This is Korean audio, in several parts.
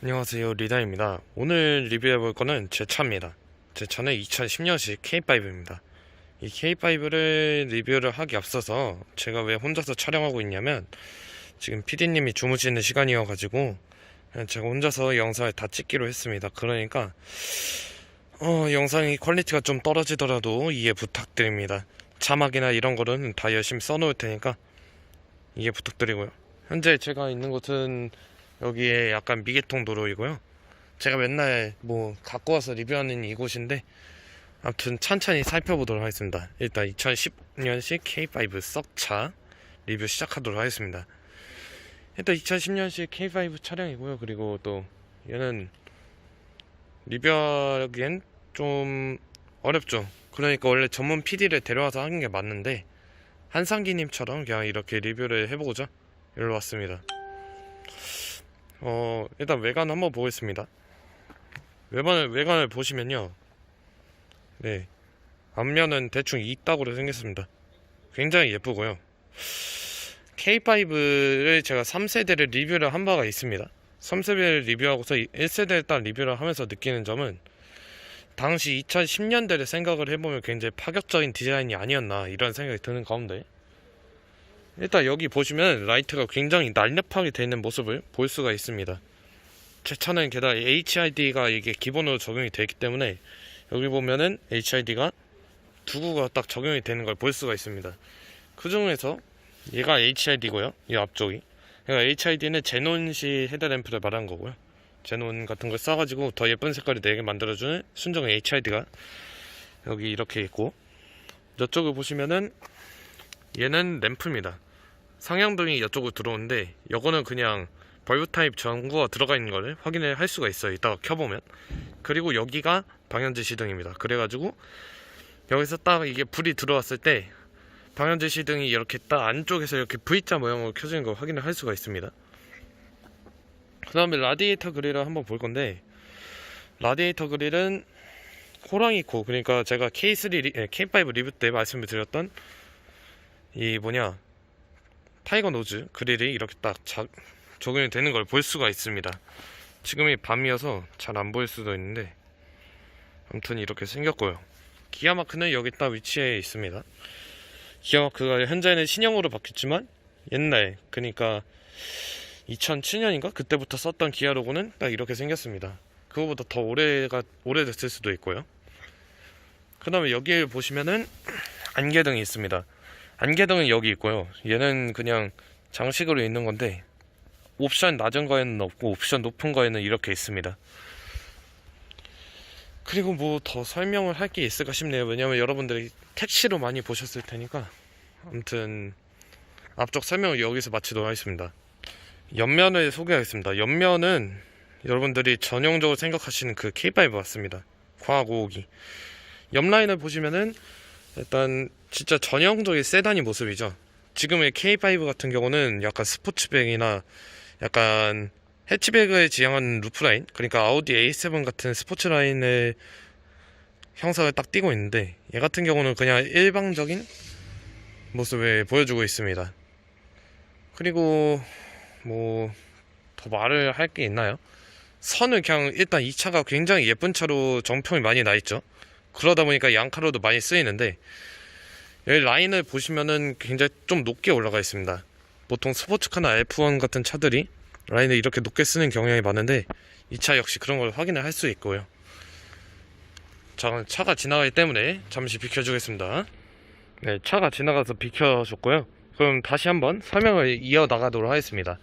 안녕하세요, 리다입니다. 오늘 리뷰해볼 거는 제 차입니다. 제 차는 2010년식 K5입니다. 이 K5를 리뷰를 하기 앞서서 제가 왜 혼자서 촬영하고 있냐면 지금 PD님이 주무시는 시간이어가지고 그냥 제가 혼자서 영상을 다 찍기로 했습니다. 그러니까 영상이 퀄리티가 좀 떨어지더라도 이해 부탁드립니다. 자막이나 이런 거는 다 열심히 써놓을 테니까 이해 부탁드리고요. 현재 제가 있는 곳은 여기에 약간 미개통 도로이고요. 제가 맨날 뭐 갖고 와서 리뷰하는 이곳인데 아무튼 천천히 살펴보도록 하겠습니다. 일단 2010년식 K5 썩차 리뷰 시작하도록 하겠습니다. 일단 2010년식 K5 차량이고요. 그리고 또 얘는 리뷰하기엔 좀 어렵죠. 그러니까 원래 전문 PD를 데려와서 하는 게 맞는데 한상기님처럼 그냥 이렇게 리뷰를 해보고자 일로 왔습니다. 일단 외관 한번 보겠습니다. 외관을 보시면요. 네. 앞면은 대충 이따구로 생겼습니다. 굉장히 예쁘고요. K5를 제가 3세대를 리뷰를 한 바가 있습니다. 3세대를 리뷰하고서 1세대를 딱 리뷰를 하면서 느끼는 점은 당시 2010년대를 생각을 해보면 굉장히 파격적인 디자인이 아니었나 이런 생각이 드는 가운데 일단 여기 보시면 라이트가 굉장히 날렵하게 되어 있는 모습을 볼 수가 있습니다. 제 차는 게다가 HID가 이게 기본으로 적용이 되기 때문에 여기 보면은 HID가 두 구가 딱 적용이 되는 걸 볼 수가 있습니다. 그 중에서 얘가 HID고요. 이 앞쪽이. 그러니까 HID는 제논시 헤드램프를 말하는 거고요. 제논 같은 걸 써가지고 더 예쁜 색깔이 내게 만들어주는 순정 HID가 여기 이렇게 있고, 이쪽을 보시면은 얘는 램프입니다. 상향등이 이쪽으로 들어오는데 이거는 그냥 벌브 타입 전구가 들어가 있는 걸 확인을 할 수가 있어요. 이따가 켜보면. 그리고 여기가 방향지시등입니다. 그래가지고 여기서 딱 이게 불이 들어왔을 때 방향지시등이 이렇게 딱 안쪽에서 이렇게 V자 모양으로 켜지는 걸 확인을 할 수가 있습니다. 그 다음에 라디에이터 그릴을 한번 볼 건데, 라디에이터 그릴은 호랑이 코, 그러니까 제가 K5 리뷰 때 말씀을 드렸던 이 타이거 노즈 그릴이 이렇게 딱 적용이 되는 걸 볼 수가 있습니다. 지금이 밤이어서 잘 안 보일 수도 있는데 아무튼 이렇게 생겼고요. 기아마크는 여기 딱 위치해 있습니다. 기아마크가 현재는 신형으로 바뀌었지만 옛날, 그러니까 2007년인가 그때부터 썼던 기아 로고는 딱 이렇게 생겼습니다. 그거보다 더 오래됐을 수도 있고요. 그 다음에 여기에 보시면은 안개등이 있습니다. 안개등은 여기 있고요. 얘는 그냥 장식으로 있는 건데 옵션 낮은 거에는 없고 옵션 높은 거에는 이렇게 있습니다. 그리고 뭐 더 설명을 할 게 있을까 싶네요. 왜냐면 여러분들이 택시로 많이 보셨을 테니까. 아무튼 앞쪽 설명을 여기서 마치도록 하겠습니다. 옆면을 소개하겠습니다. 옆면은 여러분들이 전형적으로 생각하시는 그 K5 맞습니다. 과학 5호기. 옆 라인을 보시면은 일단 진짜 전형적인 세단이 모습이죠. 지금의 K5 같은 경우는 약간 스포츠백이나 약간 해치백을 지향하는 루프라인, 그러니까 아우디 A7 같은 스포츠 라인의 형상을 딱 띠고 있는데 얘 같은 경우는 그냥 일방적인 모습을 보여주고 있습니다. 그리고 뭐 더 말을 할 게 있나요? 선을 그냥 일단 이 차가 굉장히 예쁜 차로 정평이 많이 나 있죠. 그러다 보니까 양카로도 많이 쓰이는데 여기 라인을 보시면은 굉장히 좀 높게 올라가 있습니다. 보통 스포츠카나 F1 같은 차들이 라인을 이렇게 높게 쓰는 경향이 많은데 이 차 역시 그런 걸 확인을 할 수 있고요. 자, 차가 지나가기 때문에 잠시 비켜주겠습니다. 네, 차가 지나가서 비켜줬고요. 그럼 다시 한번 설명을 이어나가도록 하겠습니다.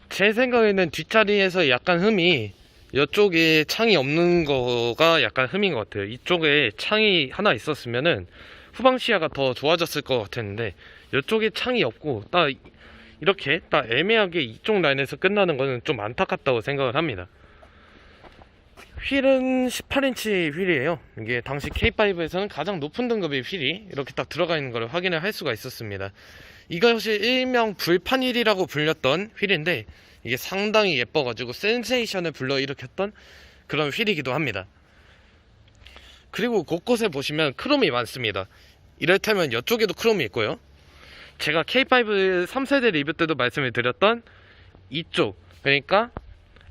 제 생각에는 뒷자리에서 약간 흠이, 이쪽에 창이 없는 거가 약간 흠인 것 같아요. 이쪽에 창이 하나 있었으면은 후방 시야가 더 좋아졌을 것 같았는데 이쪽에 창이 없고 딱 이렇게 딱 애매하게 이쪽 라인에서 끝나는 거는 좀 안타깝다고 생각을 합니다. 휠은 18인치 휠이에요. 이게 당시 K5에서는 가장 높은 등급의 휠이 이렇게 딱 들어가 있는 걸 확인을 할 수가 있었습니다. 이것이 일명 불판 휠이라고 불렸던 휠인데 이게 상당히 예뻐가지고 센세이션을 불러일으켰던 그런 휠이기도 합니다. 그리고 곳곳에 보시면 크롬이 많습니다. 이를테면 이쪽에도 크롬이 있고요. 제가 K5 3세대 리뷰 때도 말씀을 드렸던 이쪽, 그러니까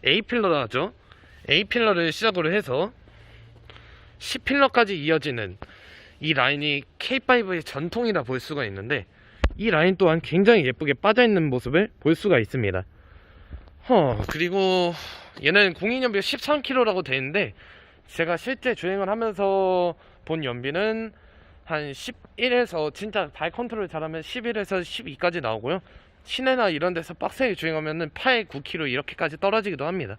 A필러라 하죠. A필러를 시작으로 해서 C필러까지 이어지는 이 라인이 K5의 전통이라 볼 수가 있는데, 이 라인 또한 굉장히 예쁘게 빠져있는 모습을 볼 수가 있습니다. 그리고 얘는 공인연비가 13km라고 되어있는데, 제가 실제 주행을 하면서 본 연비는 한 11에서, 진짜 발 컨트롤 잘하면 11에서 12까지 나오고요. 시내나 이런 데서 빡세게 주행하면은 8, 9km 이렇게까지 떨어지기도 합니다.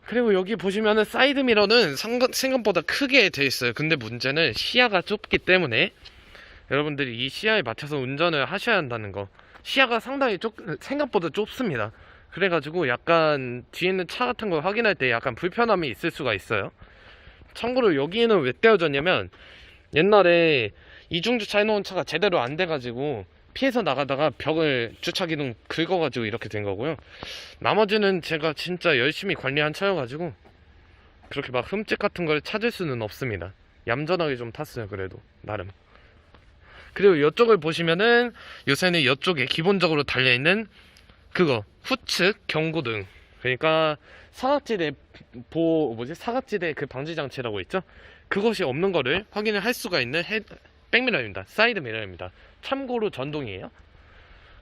그리고 여기 보시면은 사이드 미러는 생각보다 크게 되어 있어요. 근데 문제는 시야가 좁기 때문에 여러분들이 이 시야에 맞춰서 운전을 하셔야 한다는 거. 시야가 상당히 생각보다 좁습니다. 그래가지고 약간 뒤에 있는 차 같은 걸 확인할 때 약간 불편함이 있을 수가 있어요. 참고로 여기는 왜 떼어졌냐면, 옛날에 이중주차 해놓은 차가 제대로 안 돼가지고 피해서 나가다가 벽을 주차기둥 긁어가지고 이렇게 된 거고요. 나머지는 제가 진짜 열심히 관리한 차여가지고 그렇게 막 흠집 같은 걸 찾을 수는 없습니다. 얌전하게 좀 탔어요, 그래도 나름. 그리고 이쪽을 보시면은 요새는 이쪽에 기본적으로 달려있는 그거 후측 경고등, 그러니까 사각지대 사각지대 그 방지장치라고 있죠. 그것이 없는 거를 확인을 할 수가 있는 백미러입니다. 사이드 미러입니다. 참고로 전동이에요.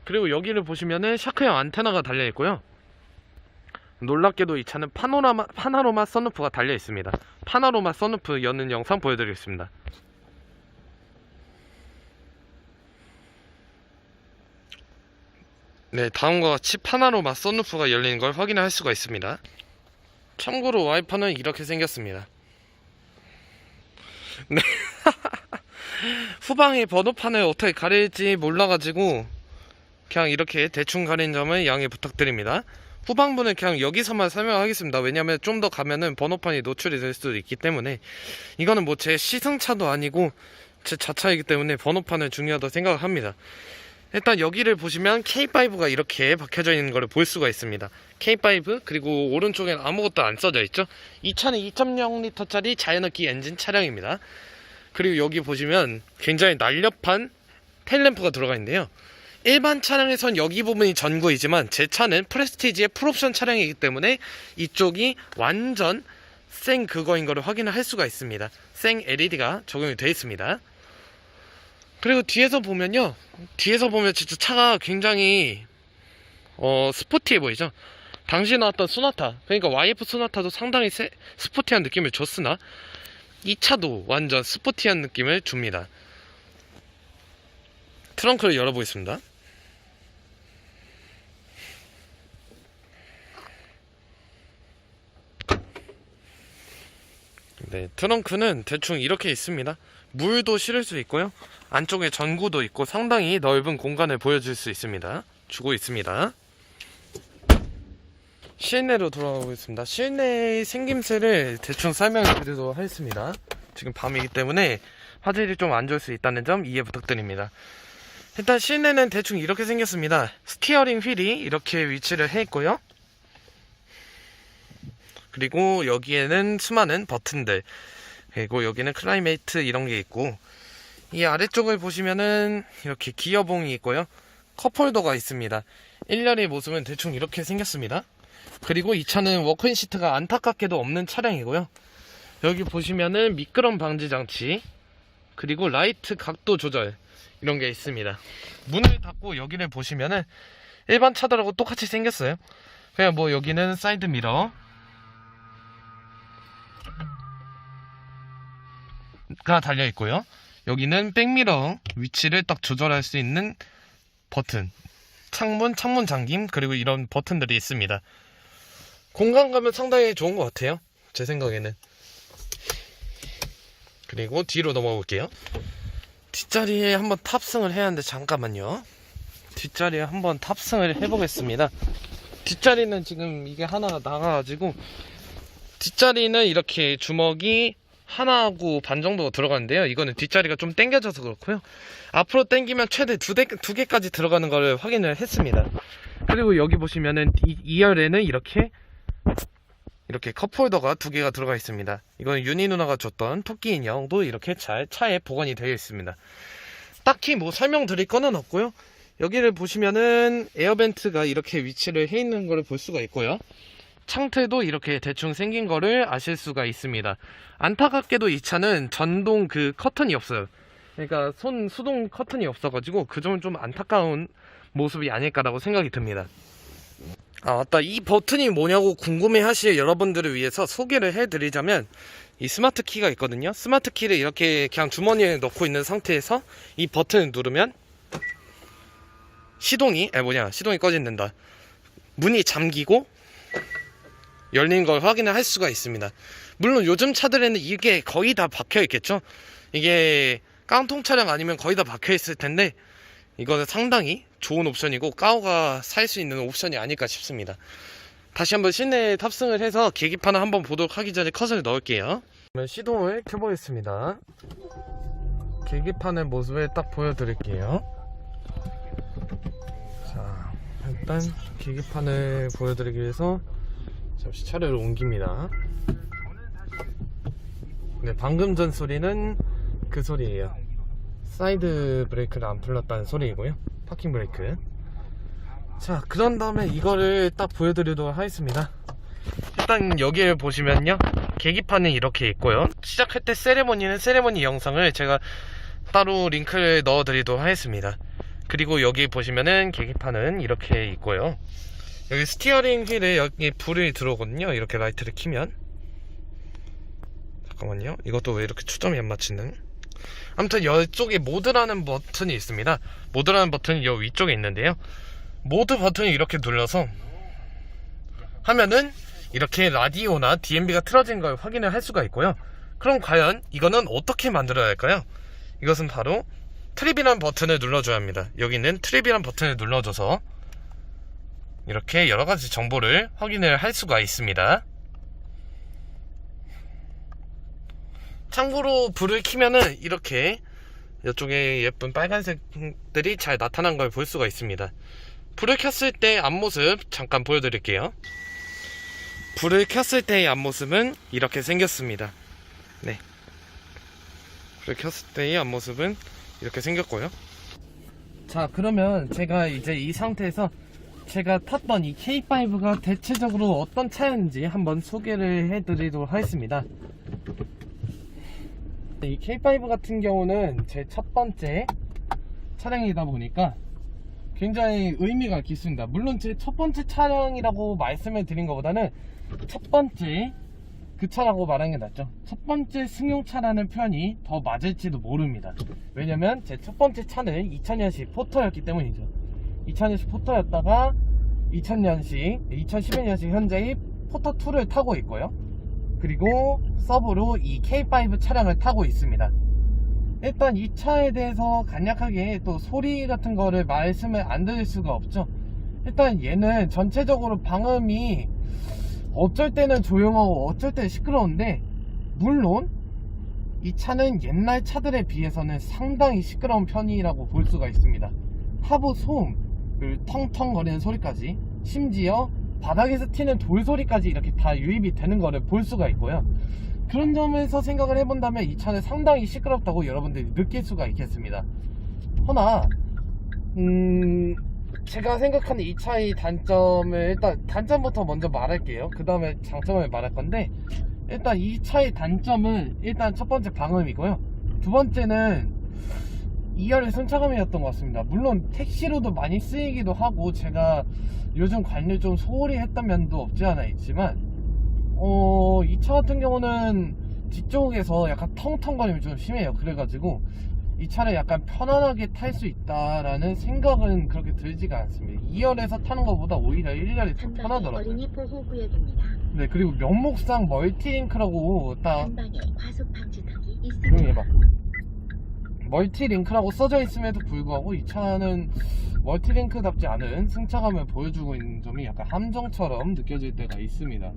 그리고 여기를 보시면은 샤크형 안테나가 달려 있고요. 놀랍게도 이 차는 파노라마 선루프가 달려 있습니다. 파노라마 선루프 여는 영상 보여드리겠습니다. 네, 다음과 같이 파노라마 선루프가 열리는 걸 확인할 수가 있습니다. 참고로 와이퍼는 이렇게 생겼습니다. 네. 후방의 번호판을 어떻게 가릴지 몰라가지고 그냥 이렇게 대충 가린 점을 양해 부탁드립니다. 후방부는 그냥 여기서만 설명하겠습니다. 왜냐면 좀 더 가면은 번호판이 노출이 될 수도 있기 때문에. 이거는 뭐 제 시승차도 아니고 제 자차이기 때문에 번호판은 중요하다고 생각을 합니다. 일단 여기를 보시면 K5가 이렇게 박혀져 있는 것을 볼 수가 있습니다. K5, 그리고 오른쪽엔 아무것도 안 써져 있죠. 이 차는 2.0L짜리 자연흡기 엔진 차량입니다. 그리고 여기 보시면 굉장히 날렵한 테일램프가 들어가 있는데요. 일반 차량에선 여기 부분이 전구이지만 제 차는 프레스티지의 풀옵션 차량이기 때문에 이쪽이 완전 생 그거인 거를 확인을 할 수가 있습니다. 생 LED가 적용이 되어 있습니다. 그리고 뒤에서 보면요, 뒤에서 보면 진짜 차가 굉장히 스포티해 보이죠. 당시 나왔던 소나타, 그러니까 YF 소나타도 상당히 스포티한 느낌을 줬으나 이 차도 완전 스포티한 느낌을 줍니다. 트렁크를 열어보겠습니다. 네, 트렁크는 대충 이렇게 있습니다. 물도 실을 수 있고요, 안쪽에 전구도 있고 상당히 넓은 공간을 보여줄 수 있습니다. 주고 있습니다. 실내로 돌아가보겠습니다. 실내의 생김새를 대충 설명해 드리도록 하겠습니다. 지금 밤이기 때문에 화질이 좀 안 좋을 수 있다는 점 이해 부탁드립니다. 일단 실내는 대충 이렇게 생겼습니다. 스티어링 휠이 이렇게 위치를 해 있고요. 그리고 여기에는 수많은 버튼들, 그리고 여기는 클라이메이트 이런 게 있고, 이 아래쪽을 보시면은 이렇게 기어봉이 있고요. 컵홀더가 있습니다. 1열의 모습은 대충 이렇게 생겼습니다. 그리고 이 차는 워크인 시트가 안타깝게도 없는 차량이고요. 여기 보시면은 미끄럼 방지 장치, 그리고 라이트 각도 조절 이런 게 있습니다. 문을 닫고 여기를 보시면은 일반 차들하고 똑같이 생겼어요. 그냥 뭐 여기는 사이드 미러가 달려 있고요. 여기는 백미러 위치를 딱 조절할 수 있는 버튼, 창문 잠김, 그리고 이런 버튼들이 있습니다. 공간감은 상당히 좋은 것 같아요, 제 생각에는. 그리고 뒤로 넘어가 볼게요. 뒷자리에 한번 탑승을 해야 하는데, 잠깐만요. 뒷자리에 한번 탑승을 해보겠습니다. 뒷자리는 지금 이게 하나 나가가지고, 뒷자리는 이렇게 주먹이 하나하고 반 정도가 들어가는데요. 이거는 뒷자리가 좀 당겨져서 그렇고요. 앞으로 당기면 최대 두 개까지 들어가는 걸 확인을 했습니다. 그리고 여기 보시면은 2열에는 이렇게 컵홀더가 2개가 들어가 있습니다. 이건 윤희 누나가 줬던 토끼 인형도 이렇게 잘 차에 보관이 되어 있습니다. 딱히 뭐 설명드릴 거는 없고요. 여기를 보시면은 에어벤트가 이렇게 위치를 해 있는 걸 볼 수가 있고요. 창틀도 이렇게 대충 생긴 거를 아실 수가 있습니다. 안타깝게도 이 차는 전동 그 커튼이 없어요. 그러니까 수동 커튼이 없어가지고 그 점은 좀 안타까운 모습이 아닐까라고 생각이 듭니다. 아 맞다, 이 버튼이 뭐냐고 궁금해 하실 여러분들을 위해서 소개를 해드리자면, 이 스마트 키가 있거든요. 스마트 키를 이렇게 그냥 주머니에 넣고 있는 상태에서 이 버튼을 누르면 시동이 꺼진다. 문이 잠기고 열린 걸 확인을 할 수가 있습니다. 물론 요즘 차들에는 이게 거의 다 박혀 있겠죠. 이게 깡통 차량 아니면 거의 다 박혀 있을 텐데, 이거는 상당히 좋은 옵션이고 까오가 살 수 있는 옵션이 아닐까 싶습니다. 다시 한번 실내에 탑승을 해서 계기판을 한번 보도록 하기 전에 컷을 넣을게요. 그러면 시동을 켜보겠습니다. 계기판의 모습을 딱 보여드릴게요. 자, 일단 계기판을 보여드리기 위해서 잠시 차례를 옮깁니다. 네, 방금 전 소리는 그 소리예요. 사이드 브레이크를 안 풀렸다는 소리이고요. 파킹 브레이크. 자, 그런 다음에 이거를 딱 보여드리도록 하겠습니다. 일단 여기를 보시면요, 계기판은 이렇게 있고요. 시작할 때 세레모니 영상을 제가 따로 링크를 넣어 드리도록 하겠습니다. 그리고 여기 보시면은 계기판은 이렇게 있고요. 여기 스티어링 휠에 여기 불이 들어오거든요. 이렇게 라이트를 켜면. 잠깐만요, 이것도 왜 이렇게 초점이 안 맞추는. 아무튼 이쪽에 모드라는 버튼이 있습니다. 모드라는 버튼이 여기 위쪽에 있는데요, 모드 버튼을 이렇게 눌러서 하면은 이렇게 라디오나 DMB가 틀어진 걸 확인을 할 수가 있고요. 그럼 과연 이거는 어떻게 만들어야 할까요? 이것은 바로 트립이라는 버튼을 눌러줘야 합니다. 여기 있는 트립이라는 버튼을 눌러줘서 이렇게 여러가지 정보를 확인을 할 수가 있습니다. 참고로 불을 켜면은 이렇게 이쪽에 예쁜 빨간색들이 잘 나타난 걸 볼 수가 있습니다. 불을 켰을 때 앞모습 잠깐 보여드릴게요. 불을 켰을 때의 앞모습은 이렇게 생겼습니다. 네, 불을 켰을 때의 앞모습은 이렇게 생겼고요. 자, 그러면 제가 이제 이 상태에서 제가 탔던 이 K5가 대체적으로 어떤 차였는지 한번 소개를 해드리도록 하겠습니다. 이 K5 같은 경우는 제 첫 번째 차량이다 보니까 굉장히 의미가 깊습니다. 물론 제 첫 번째 차량이라고 말씀을 드린 것보다는 첫 번째 그 차라고 말하는 게 낫죠. 첫 번째 승용차라는 표현이 더 맞을지도 모릅니다. 왜냐면 제 첫 번째 차는 2000년식 포터였기 때문이죠. 2000년식 포터였다가 2011년식 현재의 포터2를 타고 있고요. 그리고 서브로 이 K5 차량을 타고 있습니다. 일단 이 차에 대해서 간략하게 또 소리 같은 거를 말씀을 안 드릴 수가 없죠. 일단 얘는 전체적으로 방음이 어쩔 때는 조용하고 어쩔 때는 시끄러운데, 물론 이 차는 옛날 차들에 비해서는 상당히 시끄러운 편이라고 볼 수가 있습니다. 하부 소음, 그리고 텅텅거리는 소리까지, 심지어 바닥에서 튀는 돌소리까지 이렇게 다 유입이 되는 거를 볼 수가 있고요. 그런 점에서 생각을 해본다면 이 차는 상당히 시끄럽다고 여러분들이 느낄 수가 있겠습니다. 허나 제가 생각하는 이 차의 단점을, 일단 단점부터 먼저 말할게요. 그 다음에 장점을 말할 건데, 일단 이 차의 단점은 일단 첫 번째 방음이고요. 두 번째는 2열의 승차감이었던 것 같습니다. 물론 택시로도 많이 쓰이기도 하고 제가 요즘 관리 좀 소홀히 했던 면도 없지 않아 있지만, 이 차 같은 경우는 뒤쪽에서 약간 텅텅거림이 좀 심해요. 그래가지고 이 차를 약간 편안하게 탈 수 있다라는 생각은 그렇게 들지가 않습니다. 2열에서 타는 것보다 오히려 1열이 좀 편하더라고요. 어린이 보호 구역입니다. 네, 그리고 명목상 멀티링크라고 딱 전방에 과속 방지턱이 조용히 있습니다. 해봐. 멀티링크라고 써져 있음에도 불구하고 이 차는 멀티링크답지 않은 승차감을 보여주고 있는 점이 약간 함정처럼 느껴질 때가 있습니다.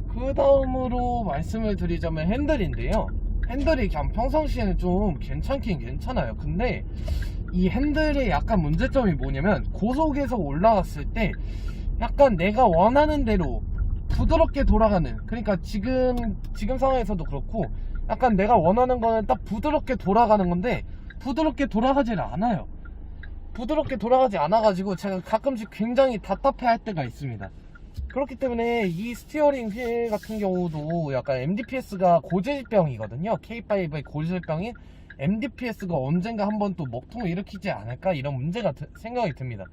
그 다음으로 말씀을 드리자면 핸들인데요, 핸들이 그냥 평상시에는 좀 괜찮긴 괜찮아요. 근데 이 핸들의 약간 문제점이 뭐냐면, 고속에서 올라갔을 때 약간 내가 원하는 대로 부드럽게 돌아가는, 그러니까 지금 상황에서도 그렇고 약간 내가 원하는 거는 딱 부드럽게 돌아가는 건데 부드럽게 돌아가질 않아요. 부드럽게 돌아가지 않아가지고 제가 가끔씩 굉장히 답답해 할 때가 있습니다. 그렇기 때문에 이 스티어링 휠 같은 경우도 약간 MDPS가 고질병이거든요. K5의 고질병인 MDPS가 언젠가 한번 또 먹통을 일으키지 않을까, 이런 문제가 생각이 듭니다.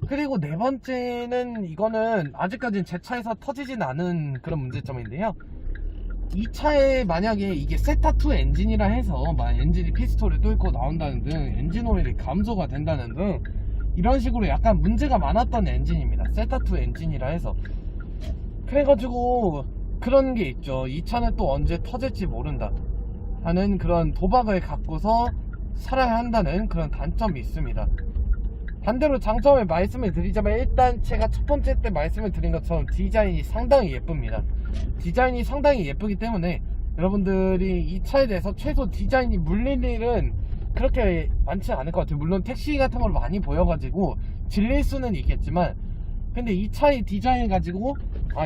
그리고 네 번째는, 이거는 아직까지는 제 차에서 터지진 않은 그런 문제점인데요. 이 차에 만약에 이게 세타2 엔진이라 해서 엔진이 피스톨을 뚫고 나온다는 등 엔진 오일이 감소가 된다는 등 이런 식으로 약간 문제가 많았던 엔진입니다. 세타2 엔진이라 해서. 그래가지고 그런 게 있죠. 이 차는 또 언제 터질지 모른다 하는 그런 도박을 갖고서 살아야 한다는 그런 단점이 있습니다. 반대로 장점을 말씀을 드리자면, 일단 제가 첫 번째 때 말씀을 드린 것처럼 디자인이 상당히 예쁩니다. 디자인이 상당히 예쁘기 때문에 여러분들이 이 차에 대해서 최소 디자인이 물릴 일은 그렇게 많지 않을 것 같아요. 물론 택시 같은 걸 많이 보여가지고 질릴 수는 있겠지만, 근데 이 차의 디자인 가지고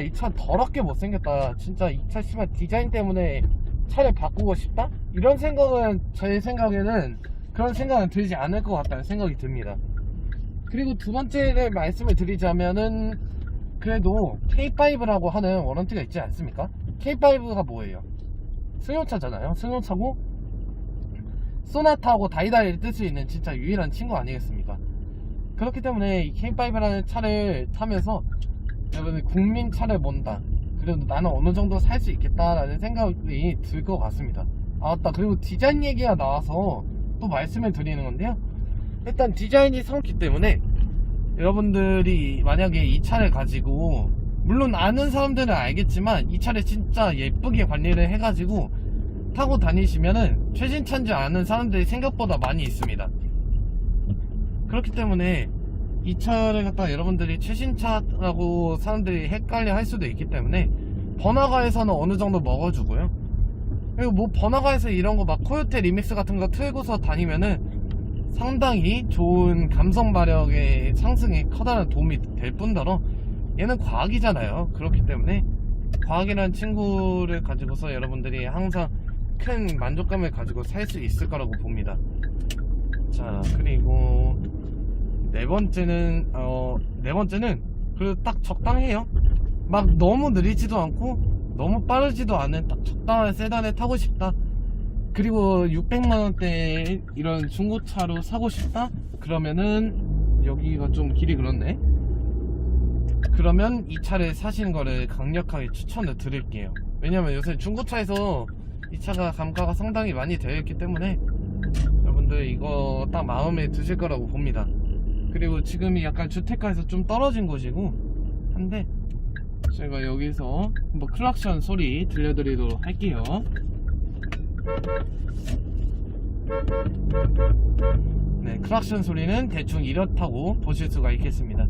이 차 더럽게 못생겼다, 진짜 이 차 심한 디자인 때문에 차를 바꾸고 싶다, 이런 생각은, 제 생각에는 그런 생각은 들지 않을 것 같다는 생각이 듭니다. 그리고 두 번째를 말씀을 드리자면은, 그래도 K5라고 하는 워런티가 있지 않습니까? K5가 뭐예요? 승용차잖아요. 승용차고 소나타하고 다이다이를 뜰 수 있는 진짜 유일한 친구 아니겠습니까? 그렇기 때문에 이 K5라는 차를 타면서 여러분들 국민 차를 몬다, 그래도 나는 어느 정도 살 수 있겠다라는 생각이 들 것 같습니다. 맞다, 그리고 디자인 얘기가 나와서 또 말씀을 드리는 건데요. 일단 디자인이 상기 때문에 여러분들이 만약에 이 차를 가지고, 물론 아는 사람들은 알겠지만 이 차를 진짜 예쁘게 관리를 해가지고 타고 다니시면은 최신차인 줄 아는 사람들이 생각보다 많이 있습니다. 그렇기 때문에 이 차를 갖다가 여러분들이 최신차라고 사람들이 헷갈려 할 수도 있기 때문에 번화가에서는 어느 정도 먹어주고요. 그리고 뭐 번화가에서 이런 거 막 코요테 리믹스 같은 거 틀고서 다니면은 상당히 좋은 감성 마력의 상승에 커다란 도움이 될 뿐더러 얘는 과학이잖아요. 그렇기 때문에 과학이라는 친구를 가지고서 여러분들이 항상 큰 만족감을 가지고 살 수 있을 거라고 봅니다. 자, 그리고 네 번째는 그래도 딱 적당해요. 막 너무 느리지도 않고 너무 빠르지도 않은 딱 적당한 세단을 타고 싶다, 그리고 600만원대 이런 중고차로 사고 싶다, 그러면은 여기가 좀 길이 그렇네. 그러면 이 차를 사시는 거를 강력하게 추천을 드릴게요. 왜냐면 요새 중고차에서 이 차가 감가가 상당히 많이 되어 있기 때문에 여러분들 이거 딱 마음에 드실 거라고 봅니다. 그리고 지금이 약간 주택가에서 좀 떨어진 곳이고 한데, 제가 여기서 뭐 클락션 소리 들려드리도록 할게요. 네, 클락션 소리는 대충 이렇다고 보실 수가 있겠습니다.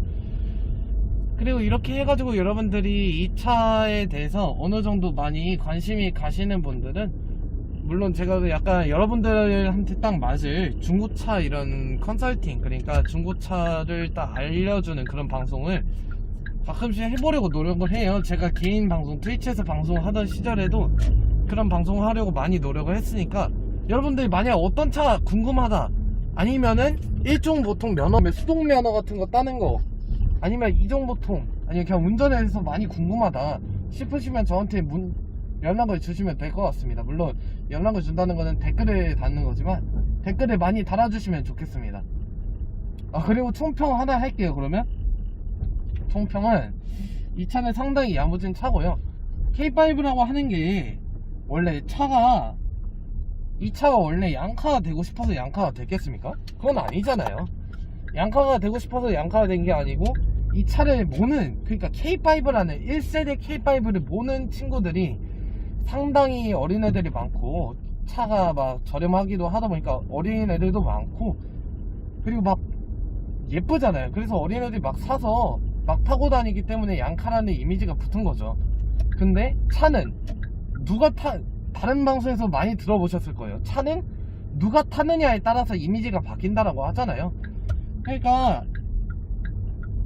그리고 이렇게 해가지고 여러분들이 이 차에 대해서 어느 정도 많이 관심이 가시는 분들은, 물론 제가 약간 여러분들한테 딱 맞을 중고차 이런 컨설팅, 그러니까 중고차를 딱 알려주는 그런 방송을 가끔씩 해보려고 노력을 해요. 제가 개인 방송, 트위치에서 방송하던 시절에도 그런 방송을 하려고 많이 노력을 했으니까, 여러분들이 만약 어떤 차 궁금하다, 아니면은 일종보통 면허, 수동면허 같은 거 따는 거, 아니면 이종보통, 아니면 그냥 운전에 대해서 많이 궁금하다 싶으시면 저한테 연락을 주시면 될 것 같습니다. 물론 연락을 준다는 거는 댓글에 달는 거지만 댓글에 많이 달아주시면 좋겠습니다. 그리고 총평 하나 할게요. 그러면 총평은, 이 차는 상당히 야무진 차고요. K5라고 하는 게 원래 이 차가 원래 양카가 되고 싶어서 양카가 됐겠습니까? 그건 아니잖아요. 양카가 되고 싶어서 양카가 된 게 아니고, 이 차를 모는, 그러니까 K5라는 1세대 K5를 모는 친구들이 상당히 어린애들이 많고, 차가 막 저렴하기도 하다 보니까 어린애들도 많고, 그리고 막 예쁘잖아요. 그래서 어린애들이 막 사서 막 타고 다니기 때문에 양카라는 이미지가 붙은 거죠. 근데 차는 다른 방송에서 많이 들어보셨을 거예요. 차는 누가 타느냐에 따라서 이미지가 바뀐다라고 하잖아요. 그러니까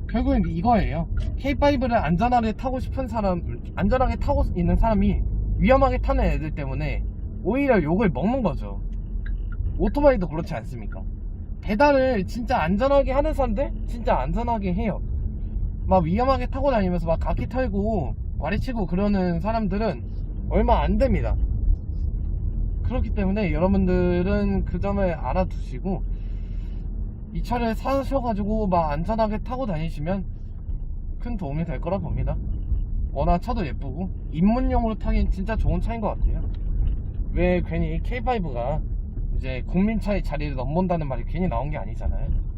결국엔 이거예요. K5를 안전하게 타고 싶은 사람, 안전하게 타고 있는 사람이 위험하게 타는 애들 때문에 오히려 욕을 먹는 거죠. 오토바이도 그렇지 않습니까? 배달을 진짜 안전하게 하는 사람들 진짜 안전하게 해요. 막 위험하게 타고 다니면서 막 각기 털고 와리치고 그러는 사람들은 얼마 안 됩니다. 그렇기 때문에 여러분들은 그 점을 알아두시고 이 차를 사셔가지고 막 안전하게 타고 다니시면 큰 도움이 될 거라 봅니다. 워낙 차도 예쁘고 입문용으로 타긴 진짜 좋은 차인 것 같아요. 왜 괜히 K5가 이제 국민차의 자리를 넘본다는 말이 괜히 나온 게 아니잖아요.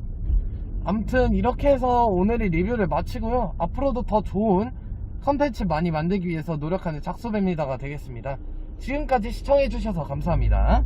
아무튼 이렇게 해서 오늘의 리뷰를 마치고요. 앞으로도 더 좋은 컨텐츠 많이 만들기 위해서 노력하는 작소뱀리다가 되겠습니다. 지금까지 시청해주셔서 감사합니다.